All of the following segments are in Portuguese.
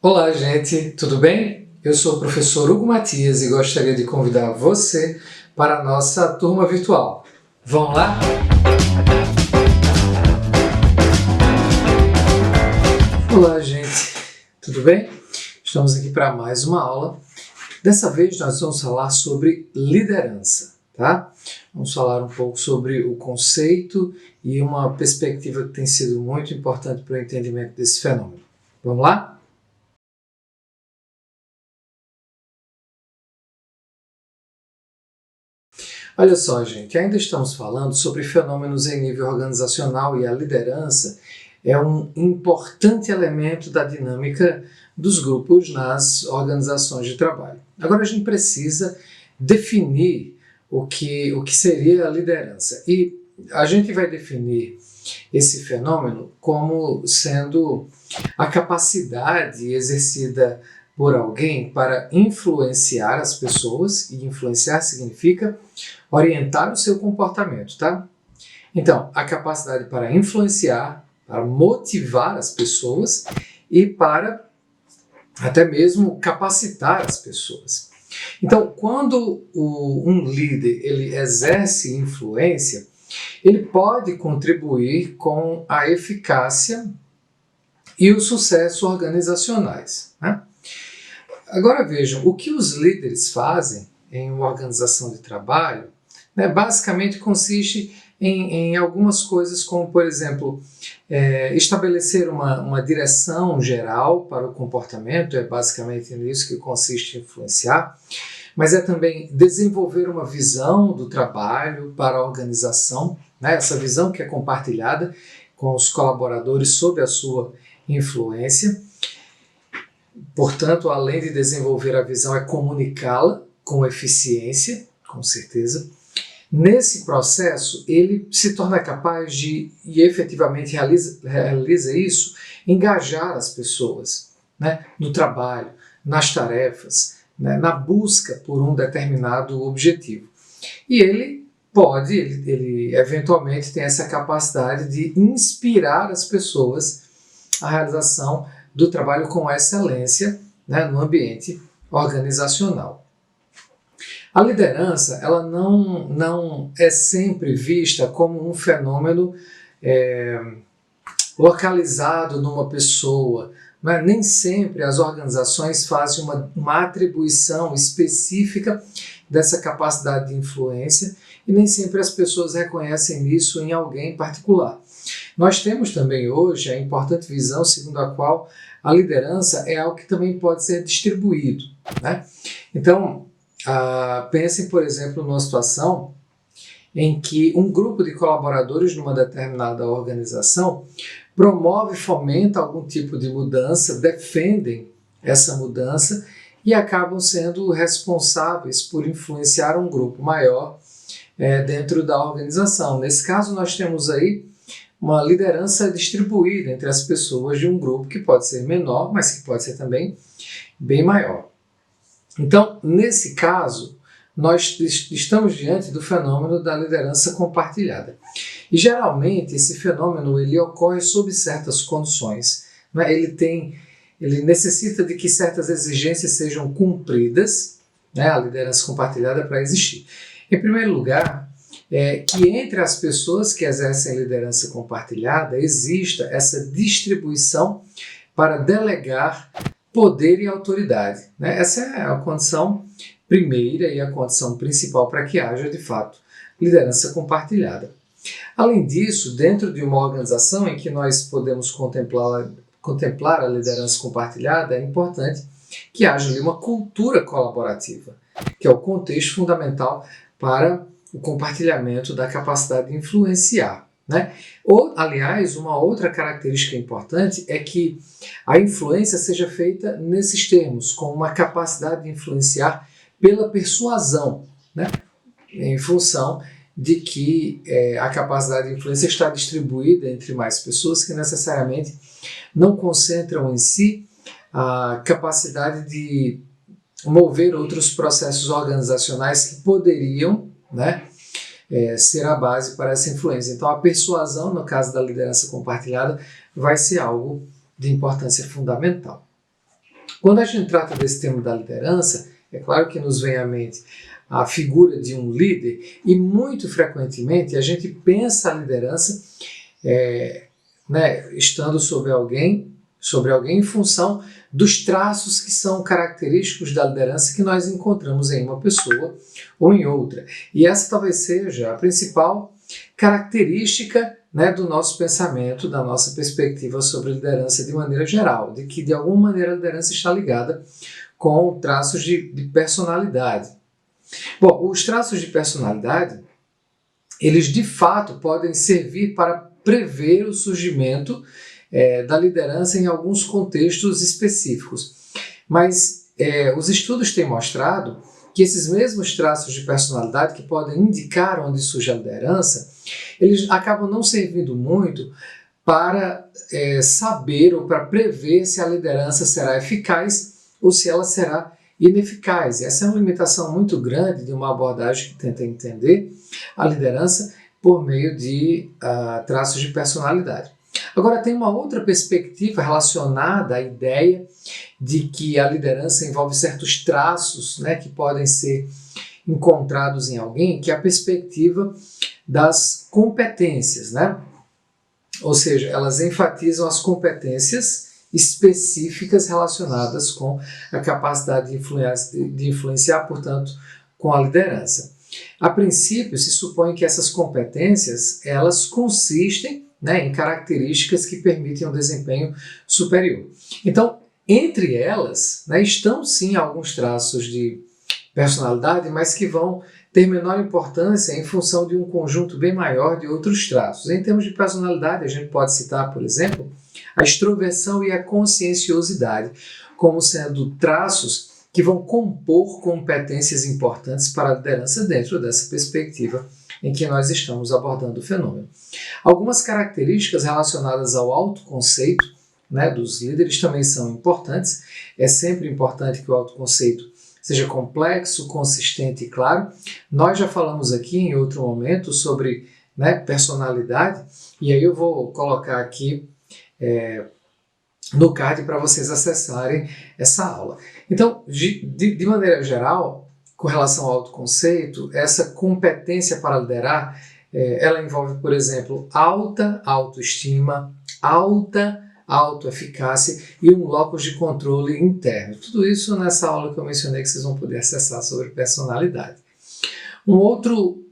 Olá, gente, tudo bem? Eu sou o professor Hugo Matias e gostaria de convidar você para a nossa turma virtual. Vamos lá? Olá, gente, tudo bem? Estamos aqui para mais uma aula. Dessa vez nós vamos falar sobre liderança, tá? Vamos falar um pouco sobre o conceito e uma perspectiva que tem sido muito importante para o entendimento desse fenômeno. Vamos lá? Olha só, gente, ainda estamos falando sobre fenômenos em nível organizacional e a liderança é um importante elemento da dinâmica dos grupos nas organizações de trabalho. Agora a gente precisa definir o que seria a liderança. E a gente vai definir esse fenômeno como sendo a capacidade exercida por alguém para influenciar as pessoas, e influenciar significa orientar o seu comportamento, tá? Então, a capacidade para influenciar, para motivar as pessoas e para até mesmo capacitar as pessoas. Então, quando um líder ele exerce influência, ele pode contribuir com a eficácia e o sucesso organizacionais, né? Agora vejam, o que os líderes fazem em uma organização de trabalho, né, basicamente consiste em algumas coisas como, por exemplo, estabelecer uma direção geral para o comportamento, é basicamente nisso que consiste influenciar, mas é também desenvolver uma visão do trabalho para a organização, né, essa visão que é compartilhada com os colaboradores sob a sua influência. Portanto, além de desenvolver a visão, é comunicá-la com eficiência, com certeza. Nesse processo, ele se torna capaz de, e efetivamente realiza isso, engajar as pessoas, né, no trabalho, nas tarefas, né, na busca por um determinado objetivo. E ele eventualmente tem essa capacidade de inspirar as pessoas à realização do trabalho com excelência, né, no ambiente organizacional. A liderança ela não é sempre vista como um fenômeno localizado numa pessoa. Né? Nem sempre as organizações fazem uma atribuição específica dessa capacidade de influência e nem sempre as pessoas reconhecem isso em alguém particular. Nós temos também hoje a importante visão segundo a qual a liderança é algo que também pode ser distribuído, né? Então, pensem, por exemplo, numa situação em que um grupo de colaboradores numa determinada organização promove e fomenta algum tipo de mudança, defendem essa mudança e acabam sendo responsáveis por influenciar um grupo maior dentro da organização. Nesse caso, nós temos aí uma liderança distribuída entre as pessoas de um grupo que pode ser menor, mas que pode ser também bem maior. Então, nesse caso, nós estamos diante do fenômeno da liderança compartilhada. E geralmente esse fenômeno ele ocorre sob certas condições, né? Ele necessita de que certas exigências sejam cumpridas, né? A liderança compartilhada para existir. Em primeiro lugar, que entre as pessoas que exercem liderança compartilhada exista essa distribuição para delegar poder e autoridade, né? Essa é a condição primeira e a condição principal para que haja, de fato, liderança compartilhada. Além disso, dentro de uma organização em que nós podemos contemplar a liderança compartilhada, é importante que haja ali uma cultura colaborativa, que é o contexto fundamental para o compartilhamento da capacidade de influenciar, né? Aliás, uma outra característica importante é que a influência seja feita nesses termos, com uma capacidade de influenciar pela persuasão, né? Em função de que a capacidade de influência está distribuída entre mais pessoas que necessariamente não concentram em si a capacidade de mover outros processos organizacionais que poderiam, né, ser a base para essa influência. Então a persuasão, no caso da liderança compartilhada, vai ser algo de importância fundamental. Quando a gente trata desse tema da liderança, é claro que nos vem à mente a figura de um líder e muito frequentemente a gente pensa a liderança estando sobre alguém em função dos traços que são característicos da liderança que nós encontramos em uma pessoa ou em outra. E essa talvez seja a principal característica do nosso pensamento, da nossa perspectiva sobre a liderança de maneira geral, de que de alguma maneira a liderança está ligada com traços de personalidade. Bom, os traços de personalidade, eles de fato podem servir para prever o surgimento da liderança em alguns contextos específicos. Mas os estudos têm mostrado que esses mesmos traços de personalidade que podem indicar onde surge a liderança, eles acabam não servindo muito para saber ou para prever se a liderança será eficaz ou se ela será ineficaz. Essa é uma limitação muito grande de uma abordagem que tenta entender a liderança por meio de traços de personalidade. Agora, tem uma outra perspectiva relacionada à ideia de que a liderança envolve certos traços que podem ser encontrados em alguém, que é a perspectiva das competências, Ou seja, elas enfatizam as competências específicas relacionadas com a capacidade de influenciar, portanto, com a liderança. A princípio, se supõe que essas competências elas consistem em características que permitem um desempenho superior. Então, entre elas, estão sim alguns traços de personalidade, mas que vão ter menor importância em função de um conjunto bem maior de outros traços. Em termos de personalidade, a gente pode citar, por exemplo, a extroversão e a conscienciosidade, como sendo traços que vão compor competências importantes para a liderança dentro dessa perspectiva em que nós estamos abordando o fenômeno. Algumas características relacionadas ao autoconceito dos líderes também são importantes. É sempre importante que o autoconceito seja complexo, consistente e claro. Nós já falamos aqui em outro momento sobre personalidade, e aí eu vou colocar aqui no card para vocês acessarem essa aula. Então, de maneira geral, com relação ao autoconceito, essa competência para liderar, ela envolve, por exemplo, alta autoestima, alta autoeficácia e um locus de controle interno. Tudo isso nessa aula que eu mencionei que vocês vão poder acessar sobre personalidade. Um outro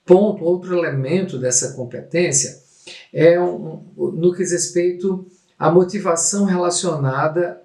ponto, outro elemento dessa competência no que diz respeito à motivação relacionada,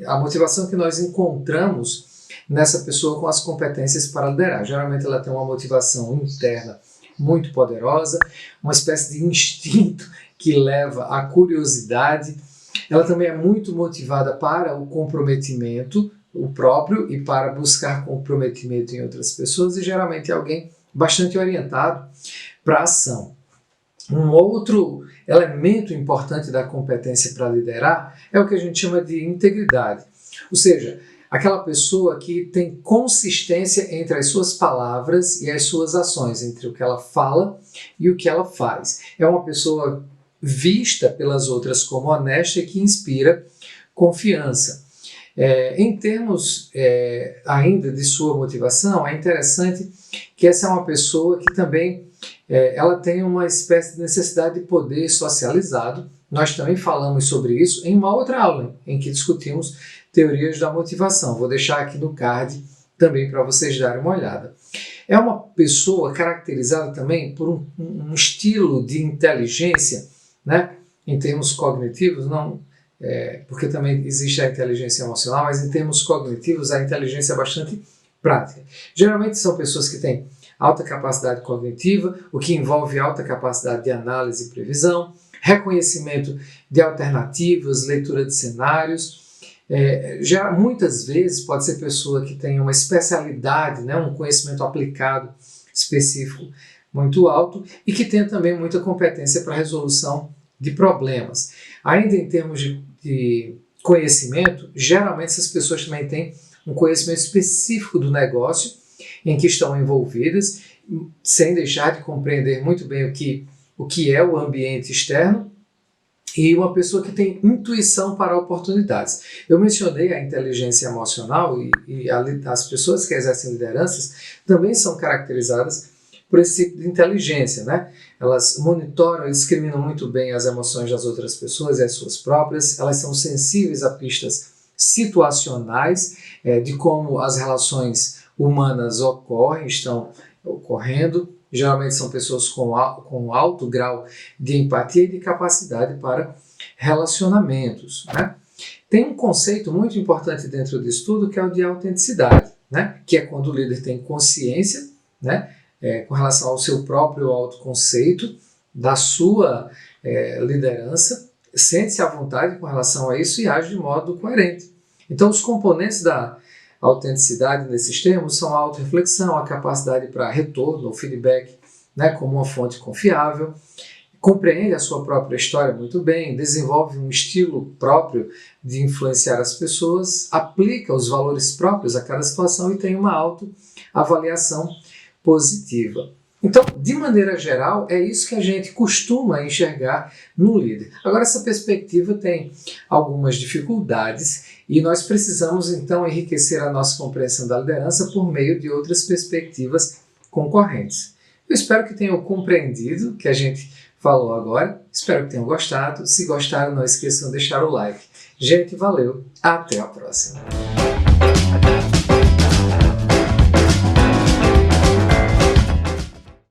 a motivação que nós encontramos nessa pessoa com as competências para liderar. Geralmente ela tem uma motivação interna muito poderosa, uma espécie de instinto que leva à curiosidade. Ela também é muito motivada para o comprometimento, o próprio, e para buscar comprometimento em outras pessoas, e geralmente é alguém bastante orientado para a ação. Um outro elemento importante da competência para liderar é o que a gente chama de integridade. Ou seja, aquela pessoa que tem consistência entre as suas palavras e as suas ações, entre o que ela fala e o que ela faz. É uma pessoa vista pelas outras como honesta e que inspira confiança. Em termos ainda de sua motivação, é interessante que essa é uma pessoa que também ela tem uma espécie de necessidade de poder socializado. Nós também falamos sobre isso em uma outra aula, em que discutimos teorias da motivação. Vou deixar aqui no card também para vocês darem uma olhada. É uma pessoa caracterizada também por um estilo de inteligência, em termos cognitivos, não, porque também existe a inteligência emocional, mas em termos cognitivos a inteligência é bastante prática. Geralmente são pessoas que têm alta capacidade cognitiva, o que envolve alta capacidade de análise e previsão, reconhecimento de alternativas, leitura de cenários. Já muitas vezes pode ser pessoa que tem uma especialidade, um conhecimento aplicado específico muito alto e que tem também muita competência para a resolução de problemas. Ainda em termos de conhecimento, geralmente essas pessoas também têm um conhecimento específico do negócio em que estão envolvidas, sem deixar de compreender muito bem o que é o ambiente externo e uma pessoa que tem intuição para oportunidades. Eu mencionei a inteligência emocional e as pessoas que exercem lideranças também são caracterizadas por esse tipo de inteligência, né? Elas monitoram e discriminam muito bem as emoções das outras pessoas e as suas próprias, elas são sensíveis a pistas situacionais de como as relações humanas estão ocorrendo. Geralmente são pessoas com alto grau de empatia e de capacidade para relacionamentos, né? Tem um conceito muito importante dentro disso tudo que é o de autenticidade, né? Que é quando o líder tem consciência, né? Com relação ao seu próprio autoconceito, da sua liderança, sente-se à vontade com relação a isso e age de modo coerente. Então, os componentes da autenticidade nesses termos são a autorreflexão, a capacidade para retorno, o feedback, né, como uma fonte confiável, compreende a sua própria história muito bem, desenvolve um estilo próprio de influenciar as pessoas, aplica os valores próprios a cada situação e tem uma autoavaliação positiva. Então, de maneira geral, é isso que a gente costuma enxergar no líder. Agora, essa perspectiva tem algumas dificuldades e nós precisamos, então, enriquecer a nossa compreensão da liderança por meio de outras perspectivas concorrentes. Eu espero que tenham compreendido o que a gente falou agora, espero que tenham gostado. Se gostaram, não esqueçam de deixar o like. Gente, valeu, até a próxima!